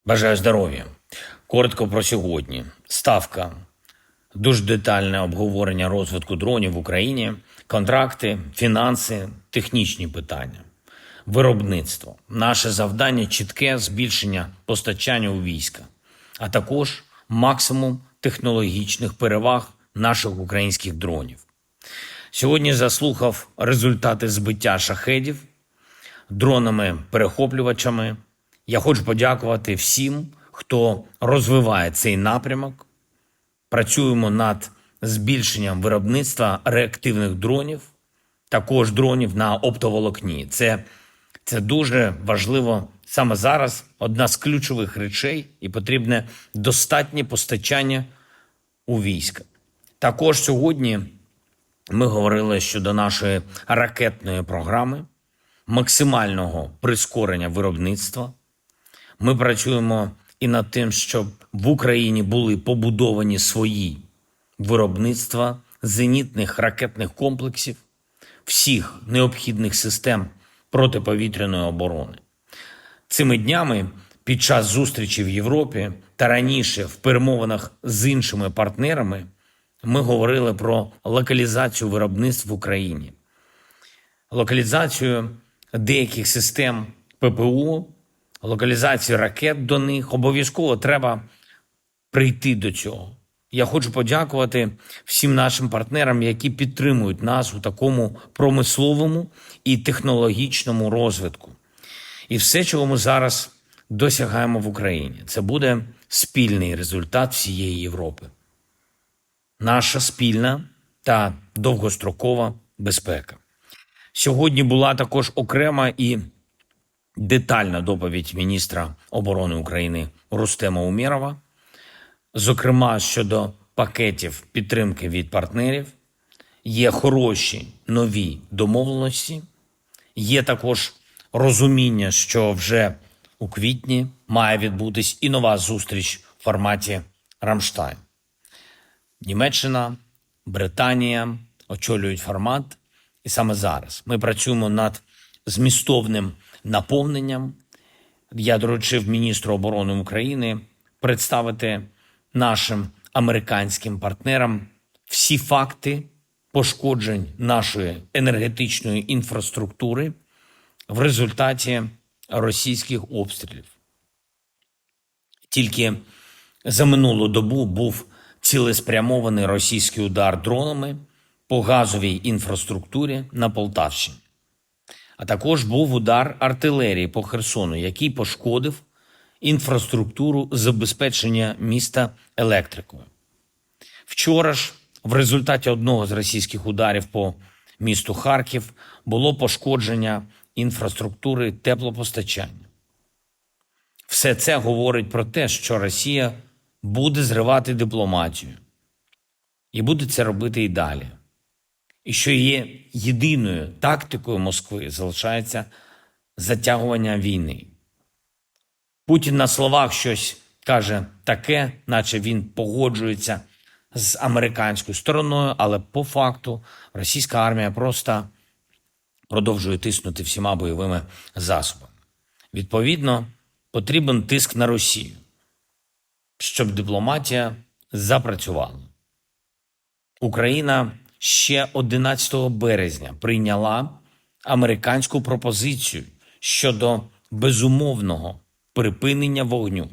Бажаю здоров'я. Коротко про сьогодні. Ставка. Дуже детальне обговорення розвитку дронів в Україні, контракти, фінанси, технічні питання. Виробництво. Наше завдання – чітке збільшення постачання у війська, а також максимум технологічних переваг наших українських дронів. Сьогодні заслухав результати збиття шахедів дронами-перехоплювачами. Я хочу подякувати всім, хто розвиває цей напрямок. Працюємо над збільшенням виробництва реактивних дронів, також дронів на оптоволокні. Це дуже важливо саме зараз, одна з ключових речей, і потрібне достатнє постачання у війська. Також сьогодні ми говорили щодо нашої ракетної програми, максимального прискорення виробництва. Ми працюємо і над тим, щоб в Україні були побудовані свої виробництва зенітних ракетних комплексів, всіх необхідних систем протиповітряної оборони. Цими днями під час зустрічі в Європі та раніше в перемовинах з іншими партнерами ми говорили про локалізацію виробництв в Україні, локалізацію деяких систем ППО, локалізацію ракет до них. Обов'язково треба прийти до цього. Я хочу подякувати всім нашим партнерам, які підтримують нас у такому промисловому і технологічному розвитку. І все, чого ми зараз досягаємо в Україні, це буде спільний результат всієї Європи. Наша спільна та довгострокова безпека. Сьогодні була також окрема і детальна доповідь міністра оборони України Рустема Умєрова, зокрема щодо пакетів підтримки від партнерів. Є хороші нові домовленості, є також розуміння, що вже у квітні має відбутись і нова зустріч в форматі Рамштайн. Німеччина, Британія очолюють формат, і саме зараз ми працюємо над змістовним наповненням. Я доручив міністру оборони України представити нашим американським партнерам всі факти пошкоджень нашої енергетичної інфраструктури в результаті російських обстрілів. Тільки за минулу добу був цілеспрямований російський удар дронами по газовій інфраструктурі на Полтавщині. А також був удар артилерії по Херсону, який пошкодив інфраструктуру забезпечення міста електрикою. Вчора ж в результаті одного з російських ударів по місту Харків було пошкодження інфраструктури теплопостачання. Все це говорить про те, що Росія буде зривати дипломатію і буде це робити і далі. І що є єдиною тактикою Москви залишається затягування війни. Путін на словах щось каже таке, наче він погоджується з американською стороною, але по факту російська армія просто продовжує тиснути всіма бойовими засобами. Відповідно, потрібен тиск на Росію, щоб дипломатія запрацювала. Україна ще 11 березня прийняла американську пропозицію щодо безумовного припинення вогню.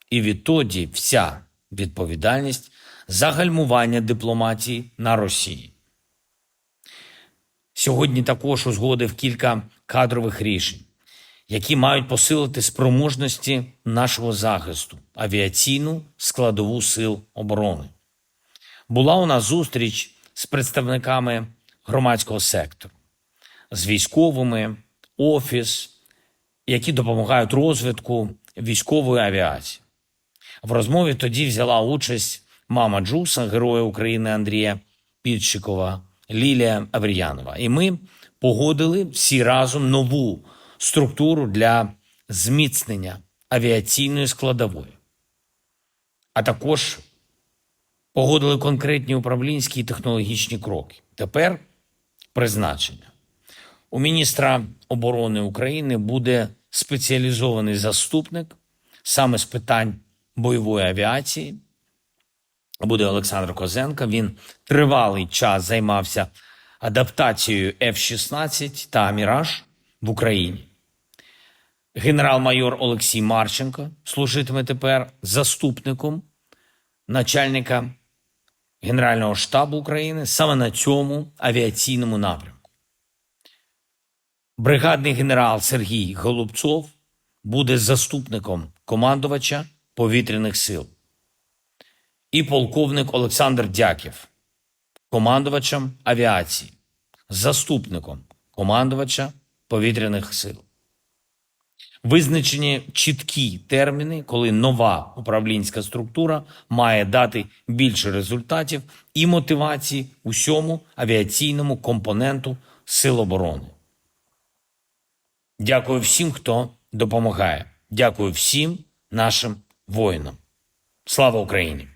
І відтоді вся відповідальність за гальмування дипломатії на Росії. Сьогодні також узгодив кілька кадрових рішень, які мають посилити спроможності нашого захисту, авіаційну складову сил оборони. Була у нас зустріч з представниками громадського сектору, з військовими, офіс, які допомагають розвитку військової авіації. В розмові тоді взяла участь мама Джуса, Героя України Андрія Підщикова, Лілія Авріянова. І ми погодили всі разом нову структуру для зміцнення авіаційної складової. А також погодили конкретні управлінські і технологічні кроки. Тепер призначення. У міністра оборони України буде спеціалізований заступник саме з питань бойової авіації буде Олександр Козенко. Він тривалий час займався адаптацією F-16 та «Міраж» в Україні. Генерал-майор Олексій Марченко служитиме тепер заступником начальника Генерального штабу України саме на цьому авіаційному напрямку. Бригадний генерал Сергій Голубцов буде заступником командувача повітряних сил. І полковник Олександр Дяків командувачем авіації, заступником командувача повітряних сил. Визначені чіткі терміни, коли нова управлінська структура має дати більше результатів і мотивації усьому авіаційному компоненту Сил оборони. Дякую всім, хто допомагає. Дякую всім нашим воїнам. Слава Україні!